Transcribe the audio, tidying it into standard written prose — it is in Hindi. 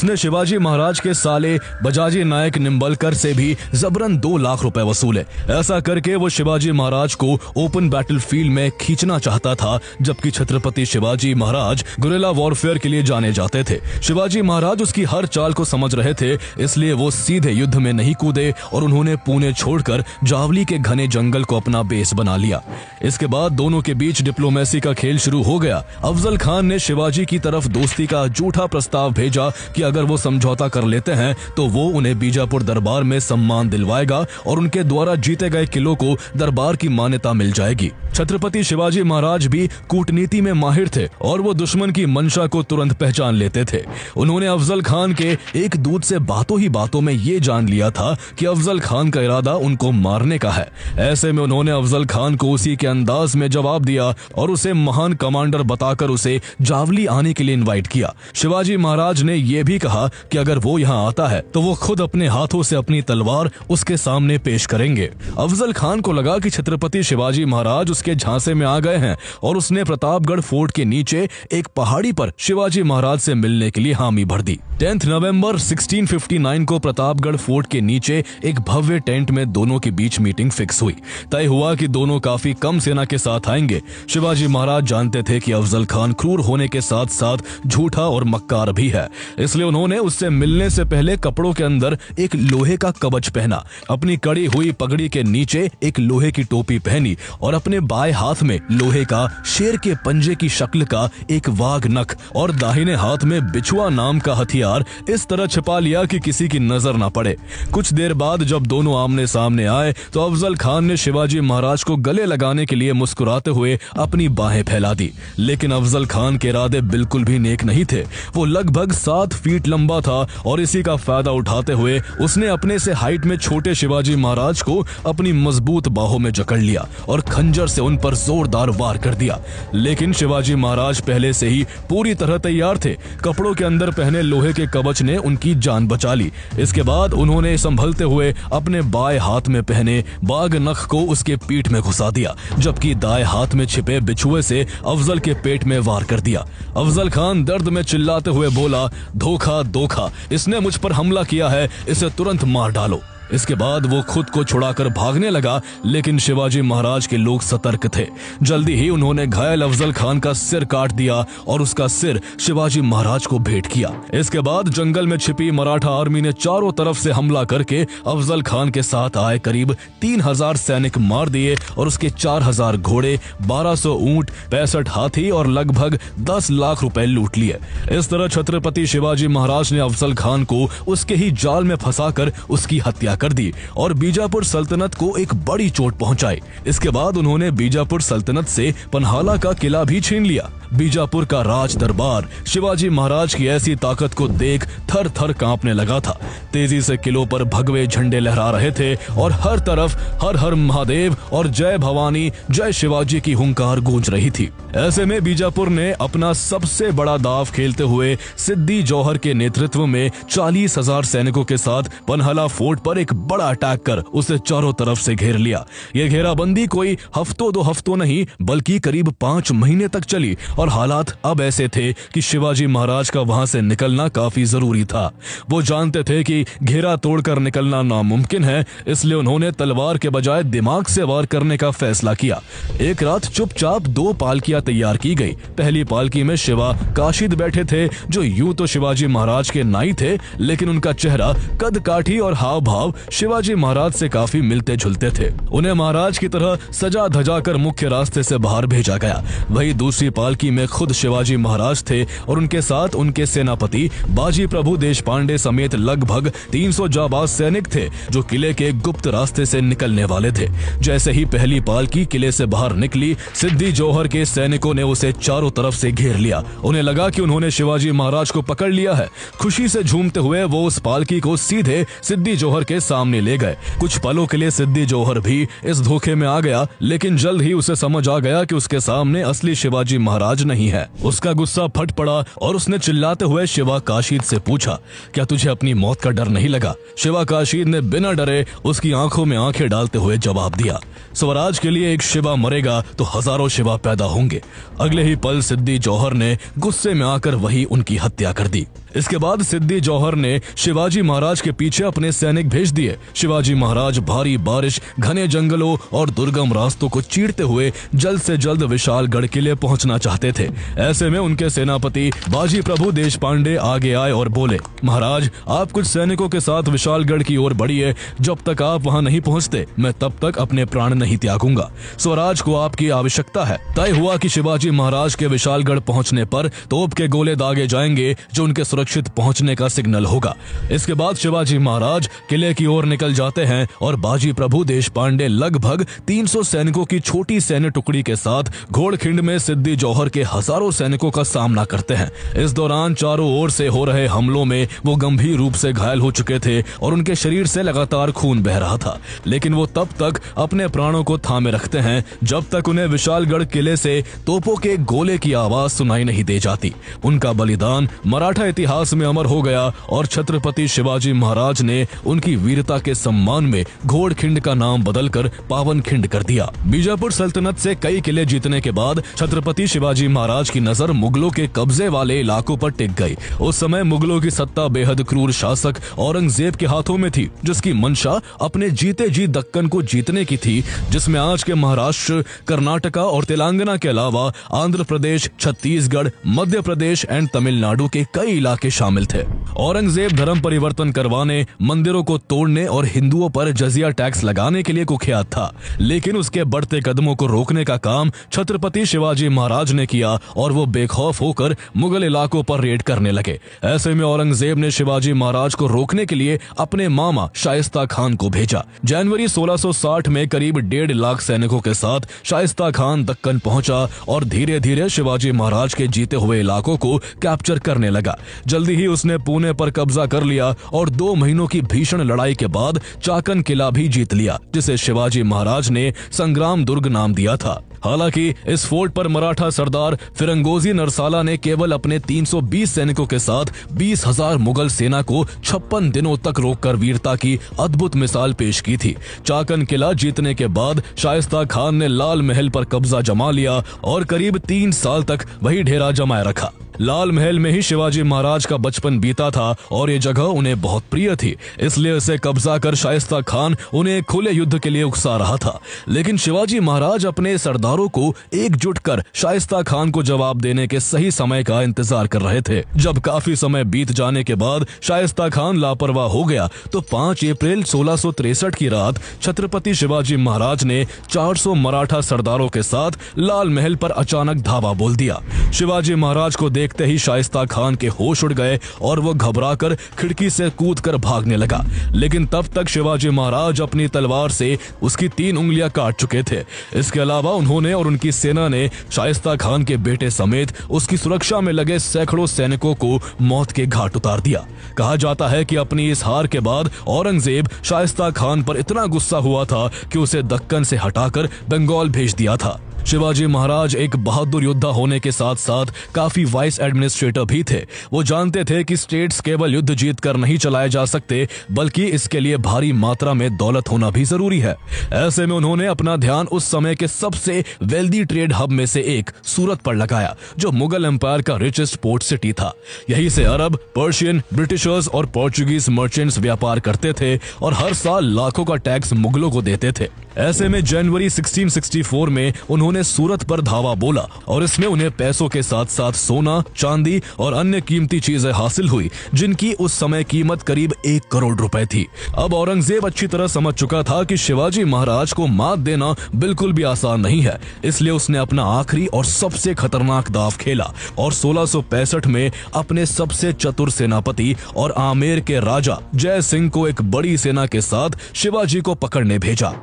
उसने शिवाजी महाराज के साले बजाजी नायक निंबलकर से भी जबरन 2 लाख रुपए वसूले। ऐसा करके वो शिवाजी महाराज को ओपन बैटलफील्ड में खींचना चाहता था, जबकि छत्रपति शिवाजी महाराज गुरिल्ला वॉरफेयर के लिए जाने जाते थे। शिवाजी महाराज उसकी हर चाल को समझ रहे थे, इसलिए वो सीधे युद्ध में नहीं कूदे और उन्होंने पुणे छोड़कर जावली के घने जंगल को अपना बेस बना लिया। इसके बाद दोनों के बीच डिप्लोमेसी का खेल शुरू हो गया। अफजल खान ने शिवाजी की तरफ दोस्ती का झूठा प्रस्ताव भेजा कि अगर वो समझौता कर लेते हैं तो वो उन्हें बीजापुर दरबार में सम्मान दिलवाएगा और उनके द्वारा जीते गए किलों को दरबार की मान्यता मिल जाएगी। छत्रपति शिवाजी महाराज भी कूटनीति में माहिर थे और वो दुश्मन की मंशा को तुरंत पहचान लेते थे। उन्होंने अफजल खान के एक दूत से बातों ही बातों में ये जान लिया था कि अफजल खान का इरादा उनको मारने का है। ऐसे में उन्होंने अफजल खान को उसी के अंदाज में जवाब दिया और उसे महान कमांडर बताकर उसे जावली आने के लिए इनवाइट किया। शिवाजी महाराज ने यह भी कहा कि अगर वो यहाँ आता है तो वो खुद अपने हाथों से अपनी तलवार उसके सामने पेश करेंगे। अफजल खान को लगा कि छत्रपति शिवाजी महाराज उसके झांसे में आ गए हैं और उसने प्रतापगढ़ फोर्ट के नीचे एक पहाड़ी पर शिवाजी महाराज से मिलने के लिए हामी भर दी। 10 नवंबर 1659 को प्रतापगढ़ फोर्ट के नीचे एक भव्य टेंट में दोनों के बीच मीटिंग फिक्स हुई। तय हुआ कि दोनों काफी कम सेना के साथ आएंगे। शिवाजी महाराज जानते थे कि अफजल खान क्रूर होने के साथ साथ झूठा और मक्कार भी है, इसलिए उन्होंने उससे मिलने से पहले कपड़ों के अंदर एक लोहे का कवच पहना, अपनी कड़ी हुई पगड़ी के नीचे एक लोहे की टोपी पहनी और अपने बाएं हाथ में लोहे का शेर के पंजे की शक्ल का एक वाघ नख और दाहिने हाथ में बिछुआ नाम का हथियार इस तरह छिपा लिया कि किसी की नजर न पड़े। कुछ देर बाद जब दोनों आमने सामने आए तो अफजल खान ने शिवाजी महाराज को गले लगाने के लिए मुस्कुराते हुए अपनी बाहें फैला दी, लेकिन अफजल खान के इरादे बिल्कुल भी नेक नहीं थे। वो लगभग 7 फीट लंबा था और इसी का फायदा उठाते हुए उसने अपने से हाइट में छोटे शिवाजी महाराज को अपनी मजबूत बाहों में जकड़ लिया और खंजर से उन पर जोरदार वार कर दिया। लेकिन शिवाजी महाराज पहले से ही पूरी तरह तैयार थे। कपड़ों के अंदर पहने लोहे के कवच ने उनकी जान बचा ली। इसके बाद उन्होंने संभलते हुए अपने बाएं हाथ में पहने बाघ नख को उसके पीठ में घुसा दिया, जबकि दाएं हाथ में छिपे बिछुए से अफजल के पेट में वार कर दिया। अफजल खान दर्द में चिल्लाते हुए बोला, धोखा धोखा, इसने मुझ पर हमला किया है, इसे तुरंत मार डालो। इसके बाद वो खुद को छुड़ाकर भागने लगा, लेकिन शिवाजी महाराज के लोग सतर्क थे। जल्दी ही उन्होंने घायल अफजल खान का सिर काट दिया और उसका सिर शिवाजी महाराज को भेंट किया। इसके बाद जंगल में छिपी मराठा आर्मी ने चारों तरफ से हमला करके अफजल खान के साथ आए करीब 3000 सैनिक मार दिए और उसके 4000 घोड़े, 1200 ऊंट, 65 हाथी और लगभग 10 लाख रुपए लूट लिए। इस तरह छत्रपति शिवाजी महाराज ने अफजल खान को उसके ही जाल में फंसाकर उसकी हत्या कर दी और बीजापुर सल्तनत को एक बड़ी चोट पहुंचाई। इसके बाद उन्होंने बीजापुर सल्तनत से पन्हाला का किला भी छीन लिया। बीजापुर का राज दरबार शिवाजी महाराज की ऐसी ताकत को देख थर थर कांपने लगा था। तेजी से किलों पर भगवे झंडे लहरा रहे थे और हर तरफ हर हर महादेव और जय भवानी जय शिवाजी की हुंकार गूंज रही थी। ऐसे में बीजापुर ने अपना सबसे बड़ा दाव खेलते हुए सिद्दी जौहर के नेतृत्व में 40,000 सैनिकों के साथ पन्हाला फोर्ट पर एक बड़ा अटैक कर उसे चारों तरफ से घेर लिया। यह घेराबंदी कोई हफ्तों 2 हफ्तों नहीं बल्कि करीब 5 महीने तक चली और हालात अब ऐसे थे कि शिवाजी महाराज का वहां से निकलना काफी जरूरी था। वो जानते थे कि घेरा तोड़कर निकलना नामुमकिन है, इसलिए उन्होंने तलवार के बजाय दिमाग से वार करने का फैसला किया। एक रात चुपचाप 2 पालकियां तैयार की गई। पहली पालकी में शिवा काशिद बैठे थे, जो यूं तो शिवाजी महाराज के नाई थे, लेकिन उनका चेहरा, कद काठी और हाव भाव शिवाजी महाराज से काफी मिलते जुलते थे। उन्हें महाराज की तरह सजा धजा कर मुख्य रास्ते से बाहर भेजा गया। वही दूसरी पालकी में खुद शिवाजी महाराज थे और उनके साथ उनके सेनापति बाजी प्रभु देशपांडे समेत लगभग 300 जाबाज सैनिक थे, जो किले के गुप्त रास्ते से निकलने वाले थे। जैसे ही पहली पालकी किले से बाहर निकली, सिद्दी जौहर के सैनिकों ने उसे चारों तरफ से घेर लिया। उन्हें लगा कि उन्होंने शिवाजी महाराज को पकड़ लिया है। खुशी से झूमते हुए वो उस पालकी को सीधे सिद्दी जौहर के सामने ले गए। कुछ पलों के लिए सिद्दी जौहर भी इस धोखे में आ गया, लेकिन जल्द ही उसे समझ आ गया कि उसके सामने असली शिवाजी महाराज महाराज नहीं है। उसका गुस्सा फट पड़ा और उसने चिल्लाते हुए शिवा काशीद से पूछा, क्या तुझे अपनी मौत का डर नहीं लगा? शिवा काशीद ने बिना डरे उसकी आंखों में आंखें डालते हुए जवाब दिया, स्वराज के लिए एक शिवा मरेगा तो हजारों शिवा पैदा होंगे। अगले ही पल सिद्दी जौहर ने गुस्से में आकर वही उनकी हत्या कर दी। इसके बाद सिद्दी जौहर ने शिवाजी महाराज के पीछे अपने सैनिक भेज दिए। शिवाजी महाराज भारी बारिश, घने जंगलों और दुर्गम रास्तों को चीरते हुए जल्द से जल्द विशालगढ़ किले पहुंचना चाहते थे। ऐसे में उनके सेनापति बाजी प्रभु देशपांडे आगे आए और बोले, महाराज आप कुछ सैनिकों के साथ विशालगढ़ की ओर बढ़िए। जब तक आप वहां नहीं पहुंचते मैं तब तक अपने प्राण नहीं त्यागूंगा। स्वराज को आपकी आवश्यकता है। तय हुआ कि शिवाजी महाराज के विशालगढ़ पहुंचने पर तोप के गोले दागे जाएंगे जो उनके सुरक्षित पहुंचने का सिग्नल होगा। इसके बाद शिवाजी महाराज किले की ओर निकल जाते हैं और बाजी प्रभु देशपांडे लगभग 300 सैनिकों की छोटी सैन्य टुकड़ी के साथ घोड़खिंड में सिद्दी जौहर के हजारों सैनिकों का सामना करते हैं। इस दौरान चारों ओर से हो रहे हमलों में वो गंभीर रूप से घायल हो चुके थे और उनके शरीर से लगातार खून बह रहा था, लेकिन वो तब तक अपने प्राणों को थामे रखते हैं जब तक उन्हें विशालगढ़ किले से तोपों के गोले की आवाज सुनाई नहीं दे जाती। उनका बलिदान मराठा इतिहास में अमर हो गया और छत्रपति शिवाजी महाराज ने उनकी वीरता के सम्मान में घोड़खिंड का नाम बदलकर पावनखिंड कर दिया। बीजापुर सल्तनत से कई किले जीतने के बाद छत्रपति शिवाजी महाराज की नजर मुगलों के कब्जे वाले इलाकों पर टिक गई। उस समय मुगलों की सत्ता बेहद क्रूर शासक औरंगजेब के हाथों में थी, जिसकी मंशा अपने जीते जी दक्कन को जीतने की थी, जिसमें आज के महाराष्ट्र, कर्नाटका और तेलंगाना के अलावा आंध्र प्रदेश, छत्तीसगढ़, मध्य प्रदेश एंड तमिलनाडु के कई इलाके शामिल थे। औरंगजेब धर्म परिवर्तन करवाने, मंदिरों को तोड़ने और हिंदुओं पर जजिया टैक्स लगाने के लिए कुख्यात था, लेकिन उसके बढ़ते कदमों को रोकने का काम छत्रपति शिवाजी महाराज ने किया और वो बेखौफ होकर मुगल इलाकों पर रेड करने लगे। ऐसे में औरंगजेब ने शिवाजी महाराज को रोकने के लिए अपने मामा शाइस्ता खान को भेजा। जनवरी 1660 में करीब 1.5 लाख सैनिकों के साथ शाइस्ता खान दक्कन पहुंचा और धीरे धीरे शिवाजी महाराज के जीते हुए इलाकों को कैप्चर करने लगा। जल्दी ही उसने पुणे पर कब्जा कर लिया और 2 महीनों की भीषण लड़ाई के बाद चाकन किला भी जीत लिया, जिसे शिवाजी महाराज ने संग्राम दुर्ग नाम दिया था। हालांकि इस फोर्ट पर मराठा सरदार फिरंगोजी नरसाला ने केवल अपने 320 सैनिकों के साथ 20,000 मुगल सेना को 56 दिनों तक रोककर वीरता की अद्भुत मिसाल पेश की थी। चाकन किला जीतने के बाद शाइस्ता खान ने लाल महल पर कब्जा जमा लिया और करीब 3 साल तक वही डेरा जमाए रखा। लाल महल में ही शिवाजी महाराज का बचपन बीता था और ये जगह उन्हें बहुत प्रिय थी, इसलिए इसे कब्जा कर शाइस्ता खान उन्हें खुले युद्ध के लिए उकसा रहा था। लेकिन शिवाजी महाराज अपने सरदारों को एकजुट कर शाइस्ता खान को जवाब देने के सही समय का इंतजार कर रहे थे। जब काफी समय बीत जाने के बाद शाइस्ता खान लापरवाह हो गया तो 5 अप्रैल 1663 की रात छत्रपति शिवाजी महाराज ने 400 मराठा सरदारों के साथ लाल महल पर अचानक धावा बोल दिया। शिवाजी महाराज को देखते ही शाइस्ता खान के होश उड़ गए और वो घबराकर खिड़की से कूदकर भागने लगा, लेकिन तब तक शिवाजी महाराज अपनी तलवार से उसकी 3 उंगलियां काट चुके थे। इसके अलावा उन्होंने और उनकी सेना ने शाइस्ता खान के बेटे समेत उसकी सुरक्षा में लगे सैकड़ों सैनिकों को मौत के घाट उतार दिया। कहा जाता है कि अपनी इस हार के बाद औरंगजेब शाइस्ता खान पर इतना गुस्सा हुआ था कि उसे दक्कन से हटाकर बंगाल भेज दिया था। शिवाजी महाराज एक बहादुर योद्धा होने के साथ साथ काफी वाइस एडमिनिस्ट्रेटर भी थे। वो जानते थे कि स्टेट्स केवल युद्ध जीत कर नहीं चलाए जा सकते, बल्कि इसके लिए भारी मात्रा में दौलत होना भी जरूरी है। ऐसे में उन्होंने अपना ध्यान उस समय के सबसे वेल्दी ट्रेड हब में से एक सूरत पर लगाया, जो मुगल एम्पायर का रिचेस्ट पोर्ट सिटी था। यहीं से अरब, पर्शियन, ब्रिटिशर्स और पोर्चुगीज मर्चेंट्स व्यापार करते थे और हर साल लाखों का टैक्स मुगलों को देते थे। ऐसे में जनवरी 1664 में उन्होंने सूरत पर धावा बोला और इसमें उन्हें पैसों के साथ साथ सोना, चांदी और अन्य कीमती चीजें हासिल हुई, जिनकी उस समय कीमत करीब 1 करोड़ रुपए थी। अब औरंगजेब अच्छी तरह समझ चुका था कि शिवाजी महाराज को मात देना बिल्कुल भी आसान नहीं है, इसलिए उसने अपना आखिरी और सबसे खतरनाक दांव खेला और 1665 में अपने सबसे चतुर सेनापति और आमेर के राजा जय सिंह को एक बड़ी सेना के साथ शिवाजी को पकड़ने भेजा।